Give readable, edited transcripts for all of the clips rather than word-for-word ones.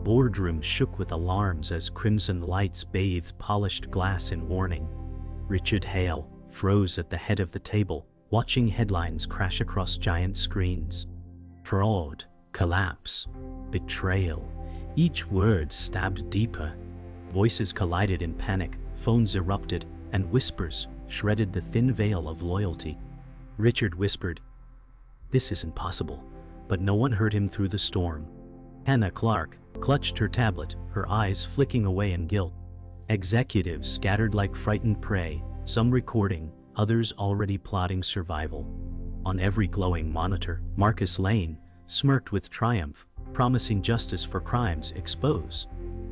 boardroom shook with alarms as crimson lights bathed polished glass in warning. Richard Hale froze at the head of the table, watching headlines crash across giant screens. Fraud, collapse, betrayal. Each word stabbed deeper. Voices collided in panic, phones erupted, and whispers shredded the thin veil of loyalty. Richard whispered, "This isn't possible," but no one heard him through the storm. Hannah Clark clutched her tablet, her eyes flicking away in guilt. Executives scattered like frightened prey, some recording, others already plotting survival. On every glowing monitor, Marcus Lane smirked with triumph, promising justice for crimes exposed.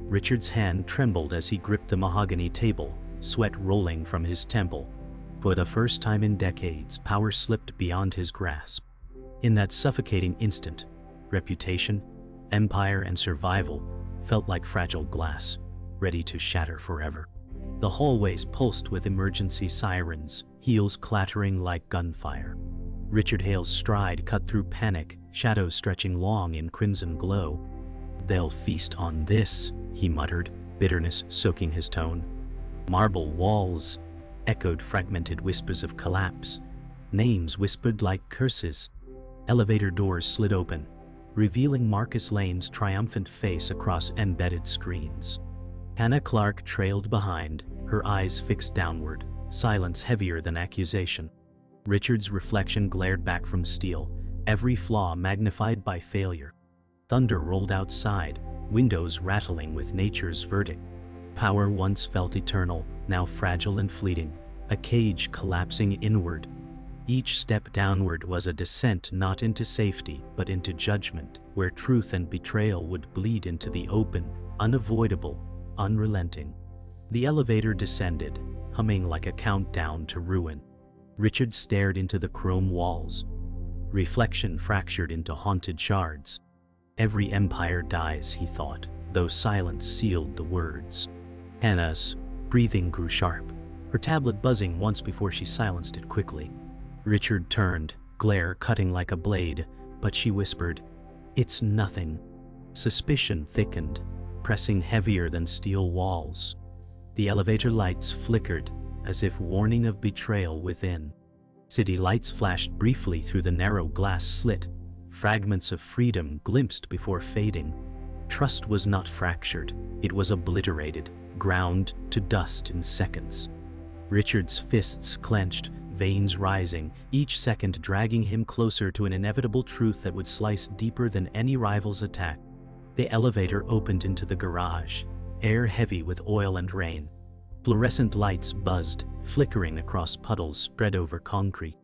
Richard's hand trembled as he gripped the mahogany table, sweat rolling from his temple. For the first time in decades, power slipped beyond his grasp. In that suffocating instant, reputation, empire, and survival felt like fragile glass, ready to shatter forever. The hallways pulsed with emergency sirens, heels clattering like gunfire. Richard Hale's stride cut through panic, shadows stretching long in crimson glow. "They'll feast on this," he muttered, bitterness soaking his tone. Marble walls echoed fragmented whispers of collapse. Names whispered like curses. Elevator doors slid open, revealing Marcus Lane's triumphant face across embedded screens. Hannah Clark trailed behind, her eyes fixed downward, silence heavier than accusation. Richard's reflection glared back from steel, every flaw magnified by failure. Thunder rolled outside, windows rattling with nature's verdict. Power once felt eternal, now fragile and fleeting, a cage collapsing inward. Each step downward was a descent not into safety but into judgment, where truth and betrayal would bleed into the open, unavoidable, unrelenting. The elevator descended, humming like a countdown to ruin. Richard stared into the chrome walls. Reflection fractured into haunted shards. Every empire dies, he thought, though silence sealed the words. Hannah's breathing grew sharp, her tablet buzzing once before she silenced it quickly. Richard turned, glare cutting like a blade, but she whispered, "It's nothing." Suspicion thickened, pressing heavier than steel walls. The elevator lights flickered, as if warning of betrayal within. City lights flashed briefly through the narrow glass slit, fragments of freedom glimpsed before fading. Trust was not fractured, it was obliterated, ground to dust in seconds. Richard's fists clenched, veins rising, each second dragging him closer to an inevitable truth that would slice deeper than any rival's attack. The elevator opened into the garage, air heavy with oil and rain. Fluorescent lights buzzed, flickering across puddles spread over concrete.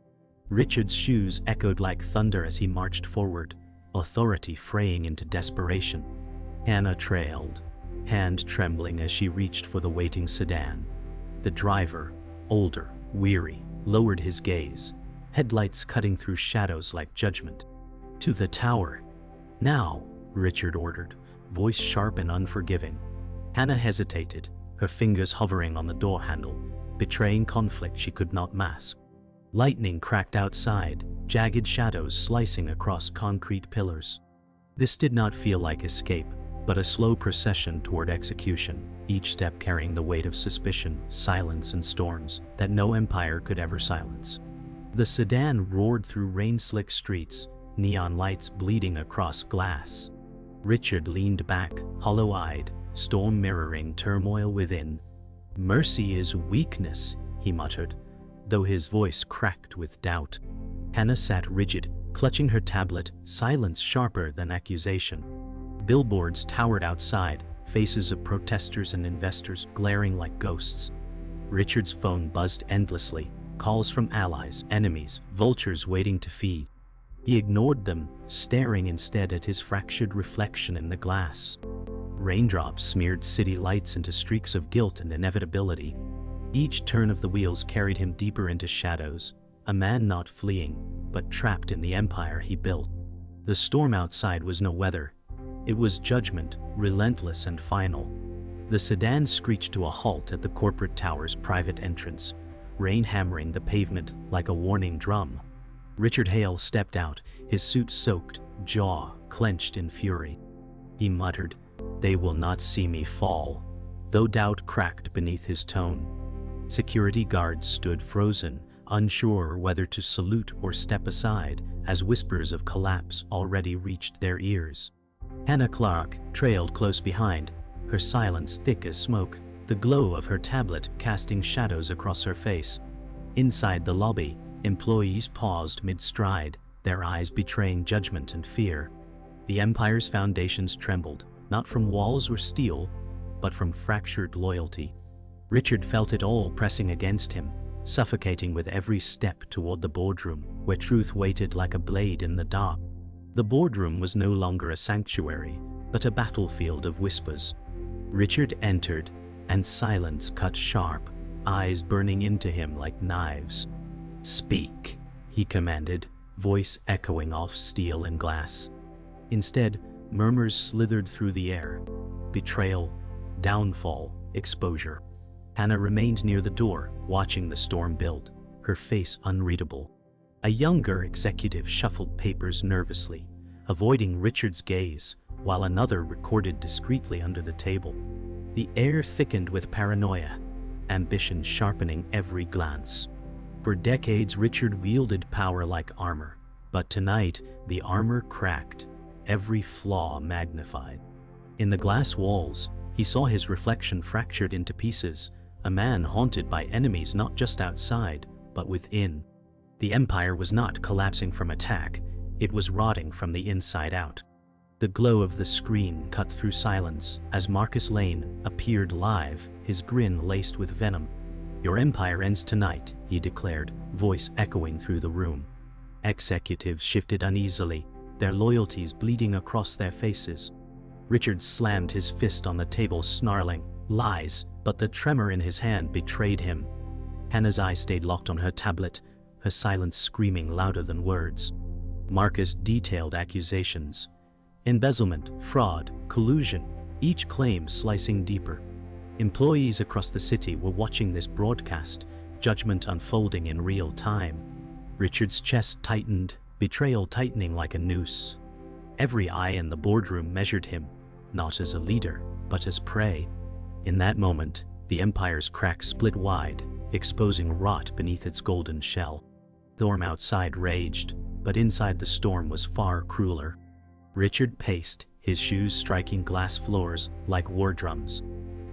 Richard's shoes echoed like thunder as he marched forward, authority fraying into desperation. Hannah trailed, hand trembling as she reached for the waiting sedan. The driver, older, weary, lowered his gaze, headlights cutting through shadows like judgment. "To the tower. Now," Richard ordered, voice sharp and unforgiving. Hannah hesitated, her fingers hovering on the door handle, betraying conflict she could not mask. Lightning cracked outside, jagged shadows slicing across concrete pillars. This did not feel like escape, but a slow procession toward execution, each step carrying the weight of suspicion, silence, and storms that no empire could ever silence. The sedan roared through rain-slick streets, neon lights bleeding across glass. Richard leaned back, hollow-eyed, storm mirroring turmoil within. "Mercy is weakness," he muttered, though his voice cracked with doubt. Hannah sat rigid, clutching her tablet, silence sharper than accusation. Billboards towered outside, faces of protesters and investors glaring like ghosts. Richard's phone buzzed endlessly, calls from allies, enemies, vultures waiting to feed. He ignored them, staring instead at his fractured reflection in the glass. Raindrops smeared city lights into streaks of guilt and inevitability. Each turn of the wheels carried him deeper into shadows, a man not fleeing, but trapped in the empire he built. The storm outside was no weather. It was judgment, relentless and final. The sedan screeched to a halt at the corporate tower's private entrance, rain hammering the pavement like a warning drum. Richard Hale stepped out, his suit soaked, jaw clenched in fury. He muttered, They will not see me fall, though doubt cracked beneath his tone. Security guards stood frozen, unsure whether to salute or step aside, as whispers of collapse already reached their ears. Hannah Clark trailed close behind, her silence thick as smoke, the glow of her tablet casting shadows across her face. Inside the lobby, employees paused mid-stride, their eyes betraying judgment and fear. The Empire's foundations trembled, not from walls or steel, but from fractured loyalty. Richard felt it all pressing against him, suffocating with every step toward the boardroom, where truth waited like a blade in the dark. The boardroom was no longer a sanctuary, but a battlefield of whispers. Richard entered, and silence cut sharp, eyes burning into him like knives. "Speak," he commanded, voice echoing off steel and glass. Instead, murmurs slithered through the air. Betrayal, downfall, exposure. Hannah remained near the door, watching the storm build, her face unreadable. A younger executive shuffled papers nervously, avoiding Richard's gaze, while another recorded discreetly under the table. The air thickened with paranoia, ambition sharpening every glance. For decades Richard wielded power like armor, but tonight the armor cracked, every flaw magnified. In the glass walls, he saw his reflection fractured into pieces, a man haunted by enemies not just outside, but within. The Empire was not collapsing from attack, it was rotting from the inside out. The glow of the screen cut through silence as Marcus Lane appeared live, his grin laced with venom. "Your empire ends tonight," he declared, voice echoing through the room. Executives shifted uneasily, their loyalties bleeding across their faces. Richard slammed his fist on the table, snarling, "Lies," but the tremor in his hand betrayed him. Hannah's eyes stayed locked on her tablet, her silence screaming louder than words. Marcus detailed accusations. Embezzlement, fraud, collusion, each claim slicing deeper. Employees across the city were watching this broadcast, judgment unfolding in real time. Richard's chest tightened, betrayal tightening like a noose. Every eye in the boardroom measured him, not as a leader, but as prey. In that moment, the Empire's crack split wide, exposing rot beneath its golden shell. The storm outside raged, but inside the storm was far crueler. Richard paced, his shoes striking glass floors like war drums.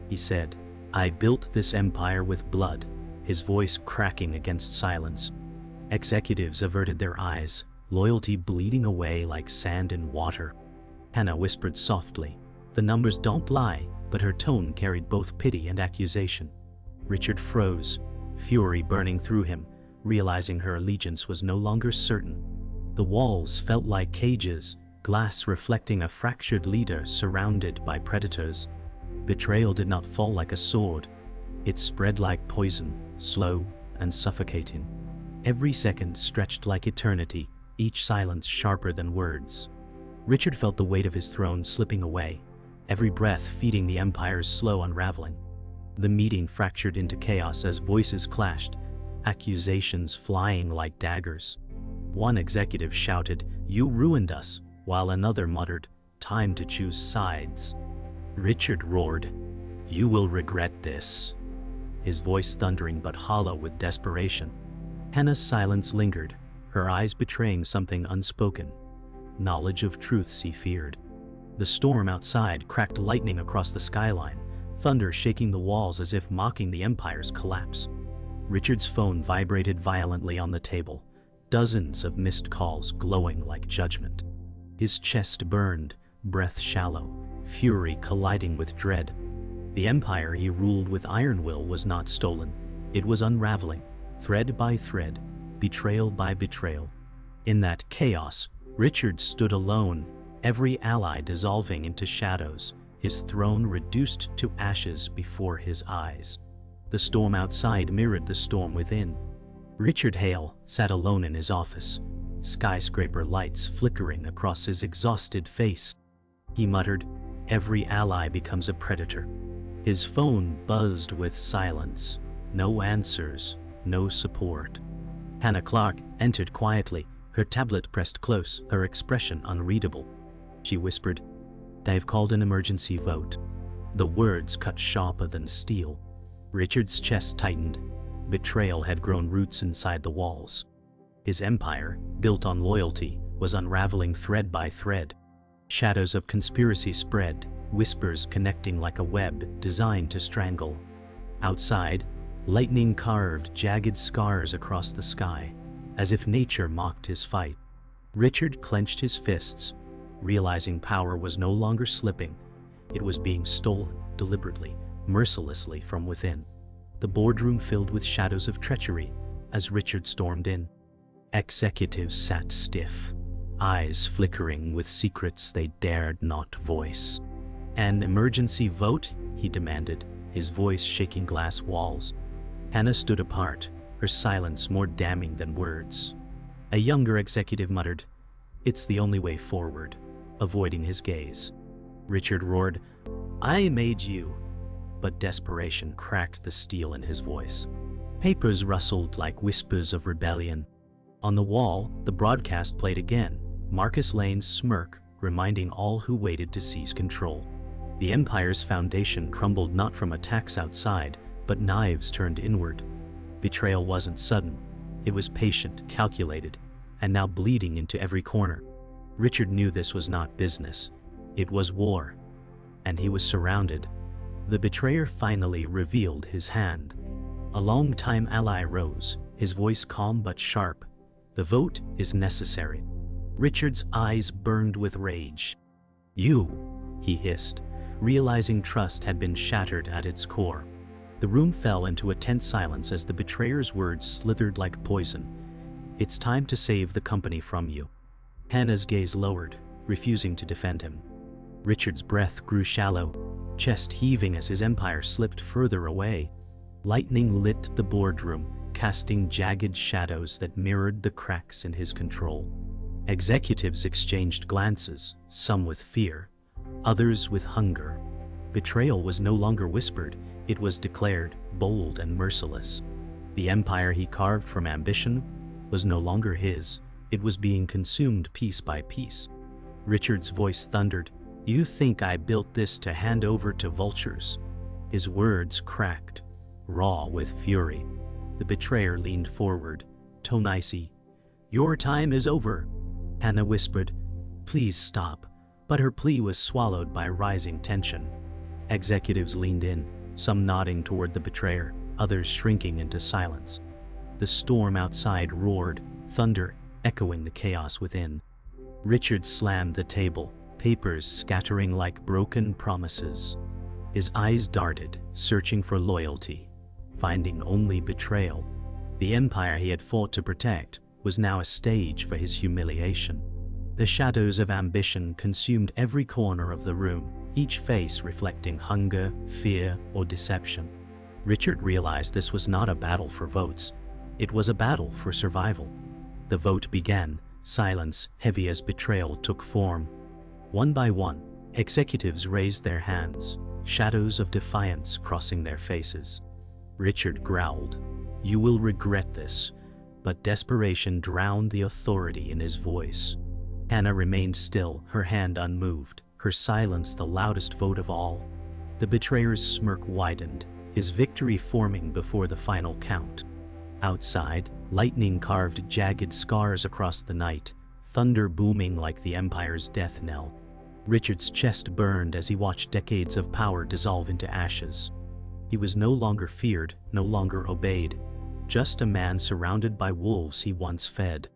He said, "I built this empire with blood," his voice cracking against silence. Executives averted their eyes, loyalty bleeding away like sand in water. Hannah whispered softly, "The numbers don't lie," but her tone carried both pity and accusation. Richard froze, fury burning through him, realizing her allegiance was no longer certain. The walls felt like cages, glass reflecting a fractured leader surrounded by predators. Betrayal did not fall like a sword. It spread like poison, slow and suffocating. Every second stretched like eternity, each silence sharper than words. Richard felt the weight of his throne slipping away, every breath feeding the Empire's slow unraveling. The meeting fractured into chaos as voices clashed, accusations flying like daggers. One executive shouted, "You ruined us," while another muttered, "Time to choose sides." Richard roared, "You will regret this," his voice thundering but hollow with desperation. Hannah's silence lingered, her eyes betraying something unspoken. Knowledge of truths he feared. The storm outside cracked lightning across the skyline, thunder shaking the walls as if mocking the Empire's collapse. Richard's phone vibrated violently on the table, dozens of missed calls glowing like judgment. His chest burned, breath shallow, fury colliding with dread. The empire he ruled with iron will was not stolen. It was unraveling, thread by thread, betrayal by betrayal. In that chaos, Richard stood alone, every ally dissolving into shadows, his throne reduced to ashes before his eyes. The storm outside mirrored the storm within. Richard Hale sat alone in his office, skyscraper lights flickering across his exhausted face. He muttered, "Every ally becomes a predator." His phone buzzed with silence. No answers, no support. Hannah Clark entered quietly, her tablet pressed close, her expression unreadable. She whispered, "They've called an emergency vote." The words cut sharper than steel. Richard's chest tightened. Betrayal had grown roots inside the walls. His empire, built on loyalty, was unraveling thread by thread. Shadows of conspiracy spread, whispers connecting like a web designed to strangle. Outside, lightning carved jagged scars across the sky, as if nature mocked his fight. Richard clenched his fists, realizing power was no longer slipping. It was being stolen, deliberately, mercilessly from within. The boardroom filled with shadows of treachery as Richard stormed in. Executives sat stiff, eyes flickering with secrets they dared not voice. "An emergency vote?" he demanded, his voice shaking glass walls. Hannah stood apart, her silence more damning than words. A younger executive muttered, "It's the only way forward," avoiding his gaze. Richard roared, "I made you," but desperation cracked the steel in his voice. Papers rustled like whispers of rebellion. On the wall, the broadcast played again, Marcus Lane's smirk reminding all who waited to seize control. The Empire's foundation crumbled not from attacks outside, but knives turned inward. Betrayal wasn't sudden. It was patient, calculated, and now bleeding into every corner. Richard knew this was not business. It was war. And he was surrounded. The betrayer finally revealed his hand. A long-time ally rose, his voice calm but sharp. "The vote is necessary." Richard's eyes burned with rage. "You," he hissed, realizing trust had been shattered at its core. The room fell into a tense silence as the betrayer's words slithered like poison. "It's time to save the company from you." Hannah's gaze lowered, refusing to defend him. Richard's breath grew shallow, chest heaving as his empire slipped further away. Lightning lit the boardroom, casting jagged shadows that mirrored the cracks in his control. Executives exchanged glances, some with fear, others with hunger. Betrayal was no longer whispered, it was declared, bold and merciless. The empire he carved from ambition was no longer his, it was being consumed piece by piece. Richard's voice thundered, "You think I built this to hand over to vultures?" His words cracked, raw with fury. The betrayer leaned forward, tone icy. "Your time is over." Hannah whispered, "Please stop," but her plea was swallowed by rising tension. Executives leaned in, some nodding toward the betrayer, others shrinking into silence. The storm outside roared, thunder echoing the chaos within. Richard slammed the table, papers scattering like broken promises. His eyes darted, searching for loyalty, finding only betrayal. The empire he had fought to protect was now a stage for his humiliation. The shadows of ambition consumed every corner of the room, each face reflecting hunger, fear, or deception. Richard realized this was not a battle for votes. It was a battle for survival. The vote began, silence heavy as betrayal took form. One by one, executives raised their hands, shadows of defiance crossing their faces. Richard growled, "You will regret this," but desperation drowned the authority in his voice. Hannah remained still, her hand unmoved, her silence the loudest vote of all. The betrayer's smirk widened, his victory forming before the final count. Outside, lightning carved jagged scars across the night, thunder booming like the Empire's death knell. Richard's chest burned as he watched decades of power dissolve into ashes. He was no longer feared, no longer obeyed, just a man surrounded by wolves he once fed.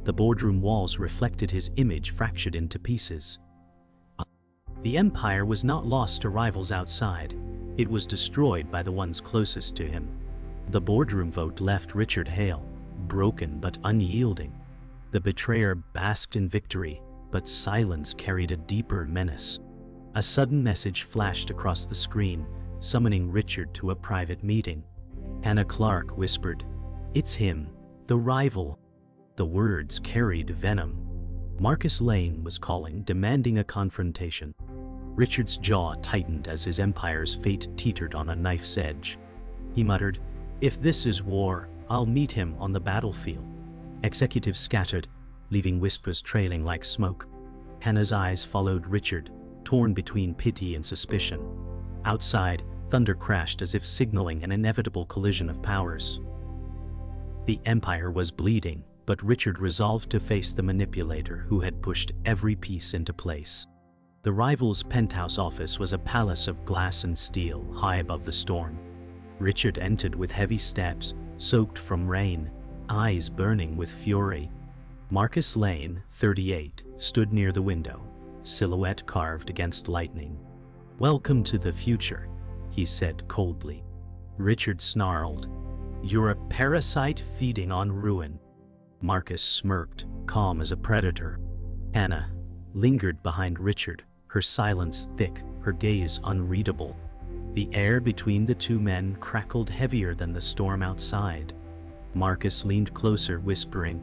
The boardroom walls reflected his image fractured into pieces. The Empire was not lost to rivals outside, it was destroyed by the ones closest to him. The boardroom vote left Richard Hale, broken but unyielding. The betrayer basked in victory, but silence carried a deeper menace. A sudden message flashed across the screen, summoning Richard to a private meeting. Hannah Clark whispered, "It's him, the rival." The words carried venom. Marcus Lane was calling, demanding a confrontation. Richard's jaw tightened as his empire's fate teetered on a knife's edge. He muttered, "If this is war, I'll meet him on the battlefield." Executives scattered, leaving whispers trailing like smoke. Hannah's eyes followed Richard, torn between pity and suspicion. Outside, thunder crashed as if signaling an inevitable collision of powers. The Empire was bleeding, but Richard resolved to face the manipulator who had pushed every piece into place. The rival's penthouse office was a palace of glass and steel high above the storm. Richard entered with heavy steps, soaked from rain, eyes burning with fury. Marcus Lane, 38, stood near the window, silhouette carved against lightning. "Welcome to the future," he said coldly. Richard snarled, "You're a parasite feeding on ruin." Marcus smirked, calm as a predator. Hannah lingered behind Richard, her silence thick, her gaze unreadable. The air between the two men crackled heavier than the storm outside. Marcus leaned closer, whispering,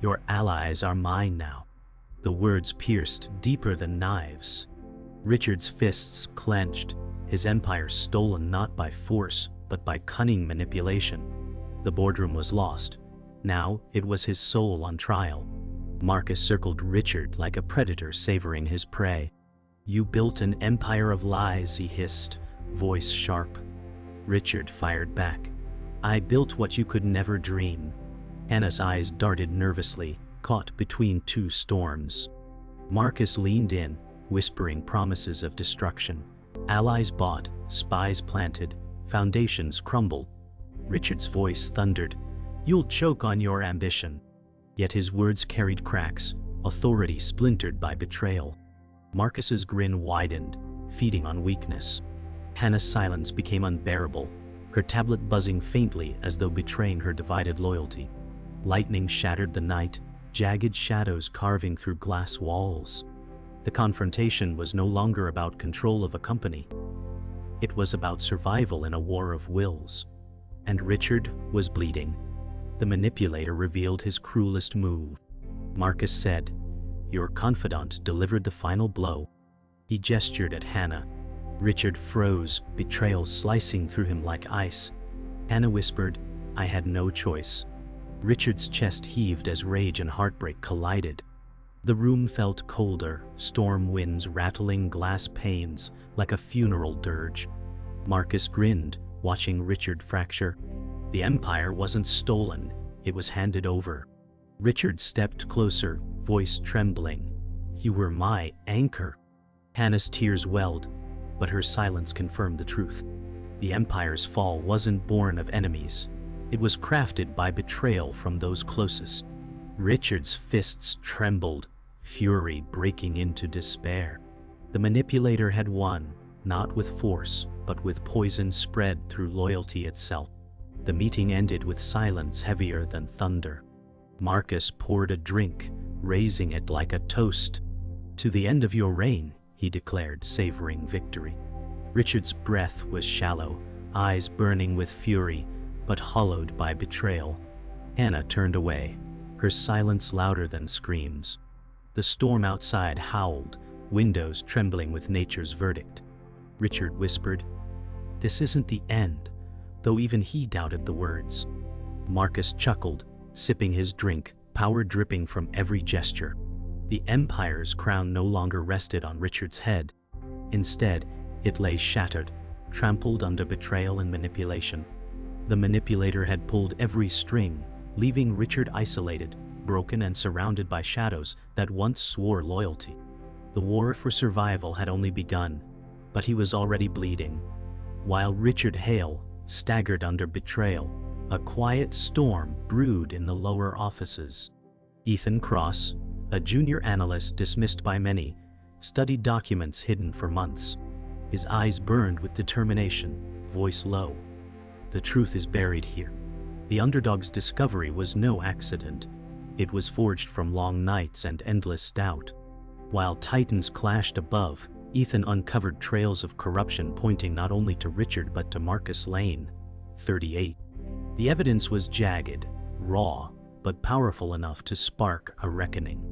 "Your allies are mine now." The words pierced deeper than knives. Richard's fists clenched, his empire stolen not by force, but by cunning manipulation. The boardroom was lost. Now it was his soul on trial. Marcus circled Richard like a predator savoring his prey. "You built an empire of lies," he hissed, voice sharp. Richard fired back, "I built what you could never dream." Hannah's eyes darted nervously, caught between two storms. Marcus leaned in, whispering promises of destruction. Allies bought, spies planted, foundations crumbled. Richard's voice thundered, "You'll choke on your ambition." Yet his words carried cracks, authority splintered by betrayal. Marcus's grin widened, feeding on weakness. Hannah's silence became unbearable, her tablet buzzing faintly as though betraying her divided loyalty. Lightning shattered the night, jagged shadows carving through glass walls. The confrontation was no longer about control of a company. It was about survival in a war of wills. And Richard was bleeding. The manipulator revealed his cruelest move. Marcus said, "Your confidant delivered the final blow." He gestured at Hannah. Richard froze, betrayal slicing through him like ice. Hannah whispered, "I had no choice." Richard's chest heaved as rage and heartbreak collided. The room felt colder, storm winds rattling glass panes like a funeral dirge. Marcus grinned, watching Richard fracture. The empire wasn't stolen, it was handed over. Richard stepped closer, voice trembling. "You were my anchor." Hannah's tears welled, but her silence confirmed the truth. The empire's fall wasn't born of enemies. It was crafted by betrayal from those closest. Richard's fists trembled, fury breaking into despair. The manipulator had won, not with force, but with poison spread through loyalty itself. The meeting ended with silence heavier than thunder. Marcus poured a drink, raising it like a toast. "To the end of your reign," he declared, savoring victory. Richard's breath was shallow, eyes burning with fury, but hollowed by betrayal. Hannah turned away, her silence louder than screams. The storm outside howled, windows trembling with nature's verdict. Richard whispered, "This isn't the end," though even he doubted the words. Marcus chuckled, sipping his drink, power dripping from every gesture. The empire's crown no longer rested on Richard's head. Instead, it lay shattered, trampled under betrayal and manipulation. The manipulator had pulled every string, leaving Richard isolated, broken and surrounded by shadows that once swore loyalty. The war for survival had only begun, but he was already bleeding. While Richard Hale staggered under betrayal, a quiet storm brewed in the lower offices. Ethan Cross, a junior analyst dismissed by many, studied documents hidden for months. His eyes burned with determination, voice low. "The truth is buried here." The underdog's discovery was no accident. It was forged from long nights and endless doubt. While titans clashed above, Ethan uncovered trails of corruption pointing not only to Richard but to Marcus Lane, 38. The evidence was jagged, raw, but powerful enough to spark a reckoning.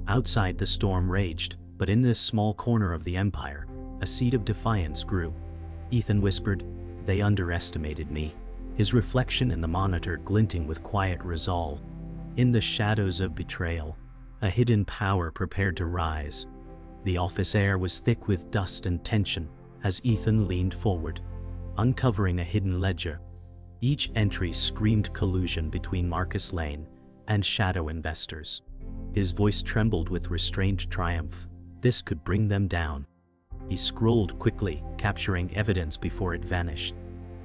Outside the storm raged, but in this small corner of the empire, a seed of defiance grew. Ethan whispered, "They underestimated me," his reflection in the monitor glinting with quiet resolve. In the shadows of betrayal, a hidden power prepared to rise. The office air was thick with dust and tension as Ethan leaned forward, uncovering a hidden ledger. Each entry screamed collusion between Marcus Lane and shadow investors. His voice trembled with restrained triumph. This could bring them down. He scrolled quickly, capturing evidence before it vanished.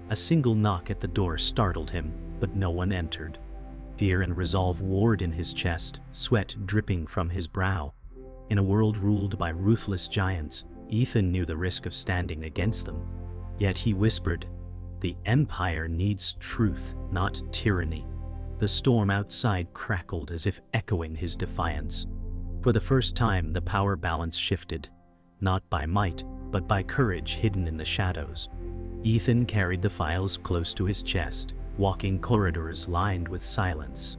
A single knock at the door startled him, but no one entered. Fear and resolve warred in his chest, sweat dripping from his brow. In a world ruled by ruthless giants, Ethan knew the risk of standing against them. Yet he whispered, "The Empire needs truth, not tyranny." The storm outside crackled as if echoing his defiance. For the first time, the power balance shifted, not by might, but by courage hidden in the shadows. Ethan carried the files close to his chest, walking corridors lined with silence.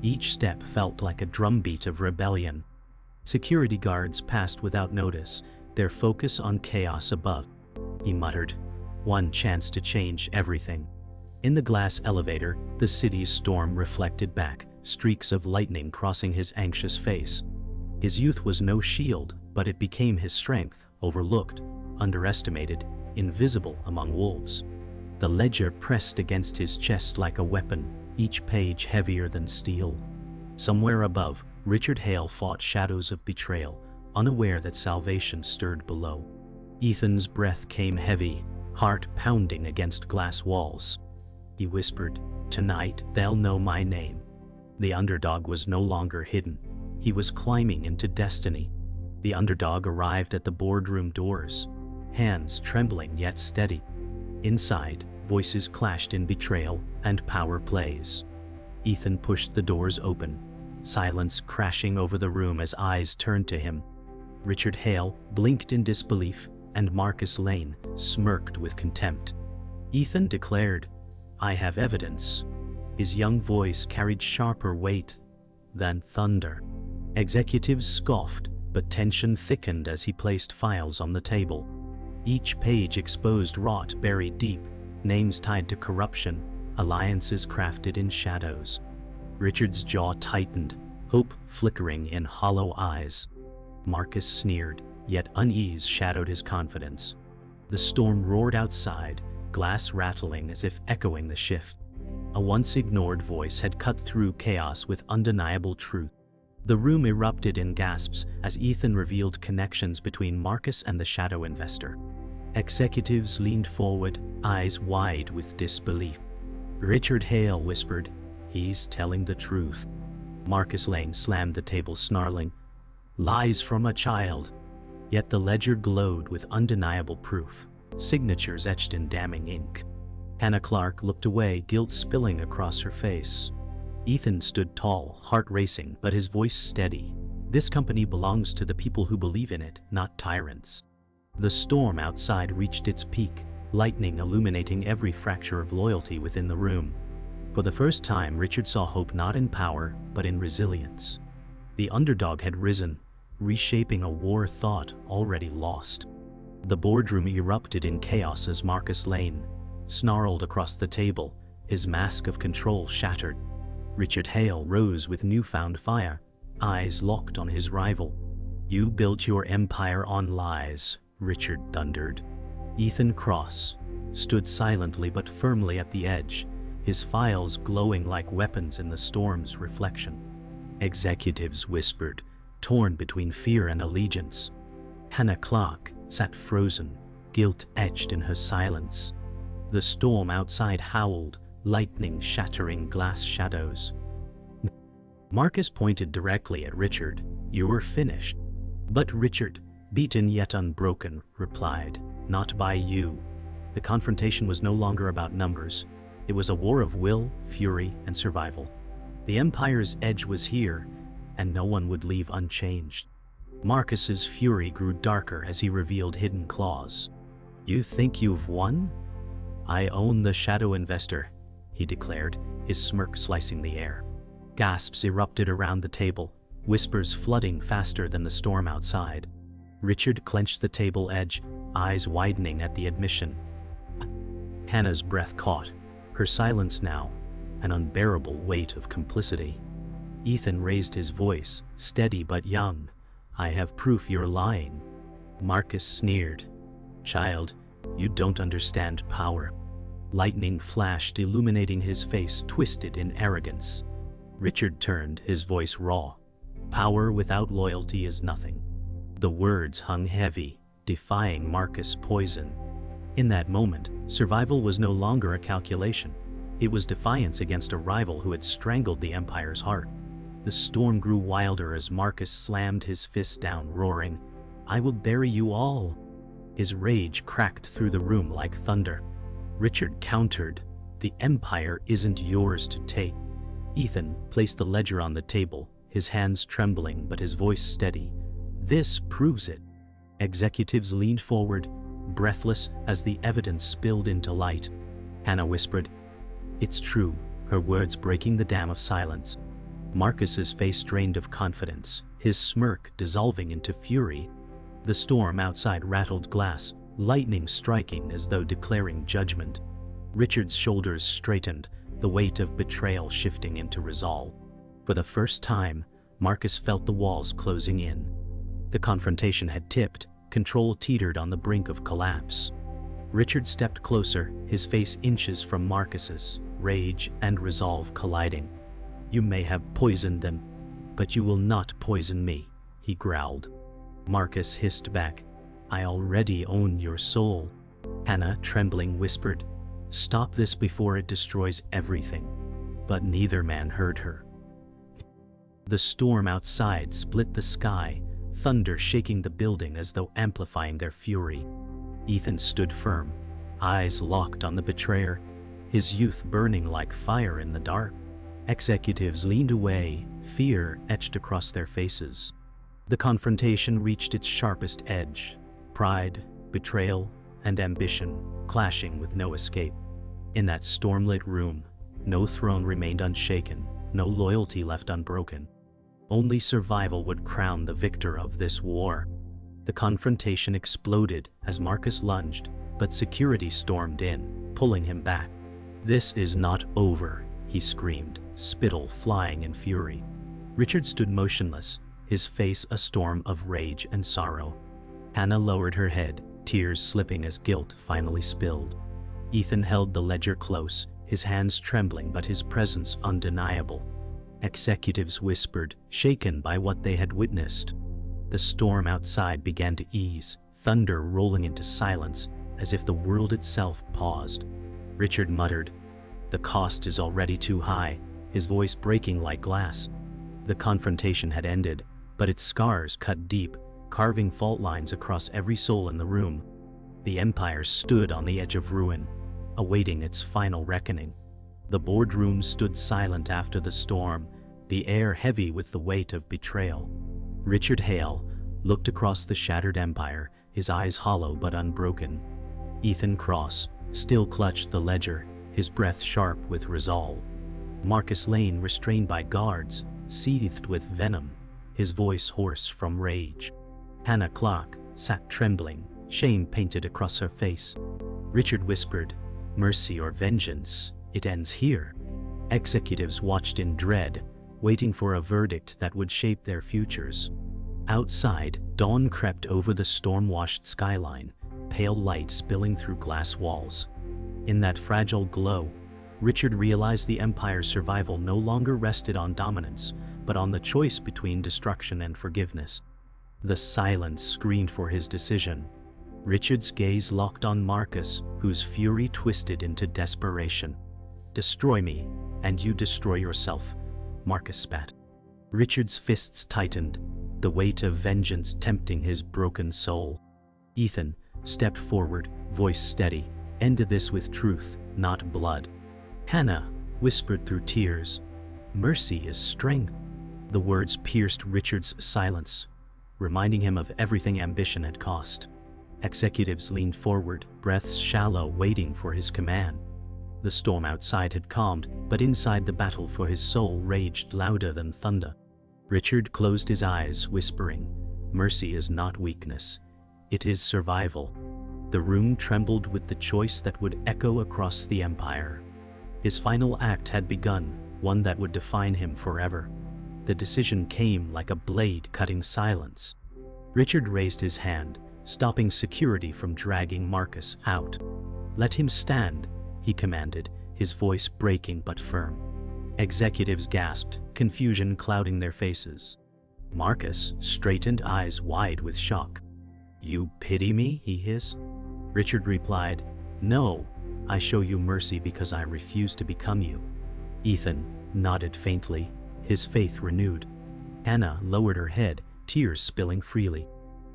Each step felt like a drumbeat of rebellion. Security guards passed without notice, their focus on chaos above. He muttered, "One chance to change everything." In the glass elevator, the city's storm reflected back, streaks of lightning crossing his anxious face. His youth was no shield, but it became his strength, overlooked, underestimated, invisible among wolves. The ledger pressed against his chest like a weapon, each page heavier than steel. Somewhere above, Richard Hale fought shadows of betrayal, unaware that salvation stirred below. Ethan's breath came heavy, heart pounding against glass walls. He whispered, "Tonight they'll know my name." The underdog was no longer hidden. He was climbing into destiny. The underdog arrived at the boardroom doors, hands trembling yet steady. Inside, voices clashed in betrayal and power plays. Ethan pushed the doors open, silence crashing over the room as eyes turned to him. Richard Hale blinked in disbelief, and Marcus Lane smirked with contempt. Ethan declared, "I have evidence." His young voice carried sharper weight than thunder. Executives scoffed, but tension thickened as he placed files on the table. Each page exposed rot buried deep, names tied to corruption, alliances crafted in shadows. Richard's jaw tightened, hope flickering in hollow eyes. Marcus sneered, yet unease shadowed his confidence. The storm roared outside, glass rattling as if echoing the shift. A once ignored voice had cut through chaos with undeniable truth. The room erupted in gasps as Ethan revealed connections between Marcus and the shadow investor. Executives leaned forward, eyes wide with disbelief. Richard Hale whispered, "He's telling the truth." Marcus Lane slammed the table, snarling, "Lies from a child." Yet the ledger glowed with undeniable proof, signatures etched in damning ink. Hannah Clark looked away, guilt spilling across her face. Ethan stood tall, heart racing, but his voice steady. "This company belongs to the people who believe in it, not tyrants." The storm outside reached its peak, lightning illuminating every fracture of loyalty within the room. For the first time, Richard saw hope not in power, but in resilience. The underdog had risen, reshaping a war thought already lost. The boardroom erupted in chaos as Marcus Lane snarled across the table, his mask of control shattered. Richard Hale rose with newfound fire, eyes locked on his rival. "You built your empire on lies," Richard thundered. Ethan Cross stood silently but firmly at the edge, his files glowing like weapons in the storm's reflection. Executives whispered, torn between fear and allegiance. Hannah Clark sat frozen, guilt etched in her silence. The storm outside howled, lightning shattering glass shadows. Marcus pointed directly at Richard. "You're finished." But Richard, beaten yet unbroken, replied, "Not by you." The confrontation was no longer about numbers. It was a war of will, fury, and survival. The Empire's edge was here, and no one would leave unchanged. Marcus's fury grew darker as he revealed hidden claws. "You think you've won? I own the shadow investor," he declared, his smirk slicing the air. Gasps erupted around the table, whispers flooding faster than the storm outside. Richard clenched the table edge, eyes widening at the admission. Hannah's breath caught, her silence now an unbearable weight of complicity. Ethan raised his voice, steady but young. I have proof you're lying. Marcus sneered. Child, you don't understand power. Lightning flashed, illuminating his face, twisted in arrogance. Richard turned, his voice raw. Power without loyalty is nothing. The words hung heavy, defying Marcus' poison. In that moment, survival was no longer a calculation. It was defiance against a rival who had strangled the Empire's heart. The storm grew wilder as Marcus slammed his fist down, roaring, "I will bury you all." His rage cracked through the room like thunder. Richard countered, "The Empire isn't yours to take." Ethan placed the ledger on the table, his hands trembling but his voice steady. "This proves it." Executives leaned forward, breathless as the evidence spilled into light. Hannah whispered, "It's true," her words breaking the dam of silence. Marcus's face drained of confidence, his smirk dissolving into fury. The storm outside rattled glass, lightning striking as though declaring judgment. Richard's shoulders straightened, the weight of betrayal shifting into resolve. For the first time, Marcus felt the walls closing in. The confrontation had tipped, control teetered on the brink of collapse. Richard stepped closer, his face inches from Marcus's, rage and resolve colliding. "You may have poisoned them, but you will not poison me," he growled. Marcus hissed back, "I already own your soul." Hannah, trembling, whispered, "Stop this before it destroys everything." But neither man heard her. The storm outside split the sky, thunder shaking the building as though amplifying their fury. Ethan stood firm, eyes locked on the betrayer, his youth burning like fire in the dark. Executives leaned away, fear etched across their faces. The confrontation reached its sharpest edge, pride, betrayal, and ambition clashing with no escape. In that stormlit room, no throne remained unshaken, no loyalty left unbroken. Only survival would crown the victor of this war. The confrontation exploded as Marcus lunged, but security stormed in, pulling him back. "This is not over," he screamed, spittle flying in fury. Richard stood motionless, his face a storm of rage and sorrow. Hannah lowered her head, tears slipping as guilt finally spilled. Ethan held the ledger close, his hands trembling but his presence undeniable. Executives whispered, shaken by what they had witnessed. The storm outside began to ease, thunder rolling into silence, as if the world itself paused. Richard muttered, "The cost is already too high," his voice breaking like glass. The confrontation had ended, but its scars cut deep, carving fault lines across every soul in the room. The Empire stood on the edge of ruin, awaiting its final reckoning. The boardroom stood silent after the storm, the air heavy with the weight of betrayal. Richard Hale looked across the shattered empire, his eyes hollow but unbroken. Ethan Cross still clutched the ledger, his breath sharp with resolve. Marcus Lane, restrained by guards, seethed with venom, his voice hoarse from rage. Hannah Clark sat trembling, shame painted across her face. Richard whispered, "Mercy or vengeance, it ends here." Executives watched in dread, waiting for a verdict that would shape their futures. Outside, dawn crept over the storm-washed skyline, pale light spilling through glass walls. In that fragile glow, Richard realized the Empire's survival no longer rested on dominance, but on the choice between destruction and forgiveness. The silence screamed for his decision. Richard's gaze locked on Marcus, whose fury twisted into desperation. "Destroy me, and you destroy yourself," Marcus spat. Richard's fists tightened, the weight of vengeance tempting his broken soul. Ethan stepped forward, voice steady, "End this with truth, not blood." Hannah whispered through tears, "Mercy is strength." The words pierced Richard's silence, reminding him of everything ambition had cost. Executives leaned forward, breaths shallow, waiting for his command. The storm outside had calmed, but inside the battle for his soul raged louder than thunder. Richard closed his eyes, whispering, "Mercy is not weakness. It is survival." The room trembled with the choice that would echo across the Empire. His final act had begun, one that would define him forever. The decision came like a blade cutting silence. Richard raised his hand, stopping security from dragging Marcus out. "Let him stand," he commanded, his voice breaking but firm. Executives gasped, confusion clouding their faces. Marcus straightened, eyes wide with shock. "You pity me?" he hissed. Richard replied, "No, I show you mercy because I refuse to become you." Ethan nodded faintly, his faith renewed. Hannah lowered her head, tears spilling freely.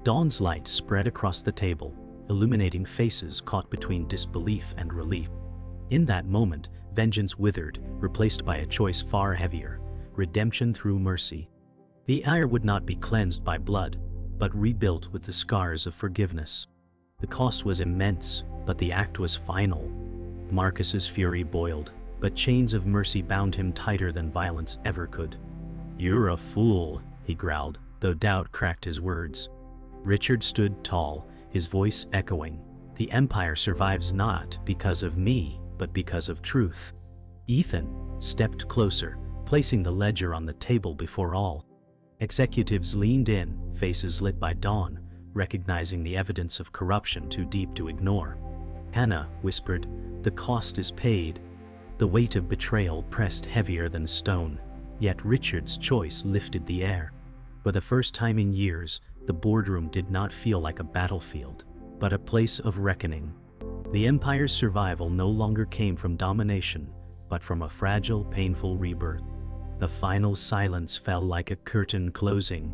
Dawn's light spread across the table, illuminating faces caught between disbelief and relief. In that moment, vengeance withered, replaced by a choice far heavier: redemption through mercy. The ire would not be cleansed by blood, but rebuilt with the scars of forgiveness. The cost was immense, but the act was final. Marcus's fury boiled, but chains of mercy bound him tighter than violence ever could. "You're a fool," he growled, though doubt cracked his words. Richard stood tall, his voice echoing. "The Empire survives not because of me, but because of truth." Ethan stepped closer, placing the ledger on the table before all. Executives leaned in, faces lit by dawn, recognizing the evidence of corruption too deep to ignore. Hannah whispered, "The cost is paid." The weight of betrayal pressed heavier than stone, yet Richard's choice lifted the air. For the first time in years, the boardroom did not feel like a battlefield, but a place of reckoning. The Empire's survival no longer came from domination, but from a fragile, painful rebirth. The final silence fell like a curtain closing.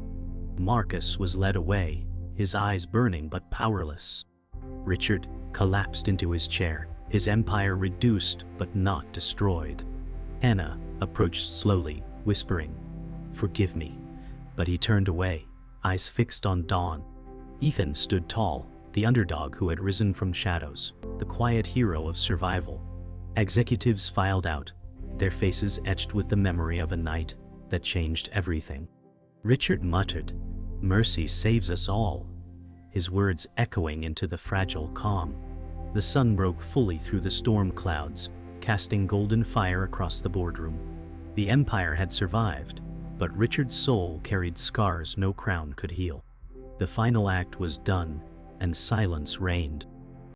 Marcus was led away, his eyes burning but powerless. Richard collapsed into his chair, his empire reduced but not destroyed. Hannah approached slowly, whispering, "Forgive me," but he turned away, eyes fixed on Dawn. Ethan stood tall, the underdog who had risen from shadows, the quiet hero of survival. Executives filed out, their faces etched with the memory of a night that changed everything. Richard muttered, "Mercy saves us all," his words echoing into the fragile calm. The sun broke fully through the storm clouds, casting golden fire across the boardroom. The Empire had survived, but Richard's soul carried scars no crown could heal. The final act was done, and silence reigned.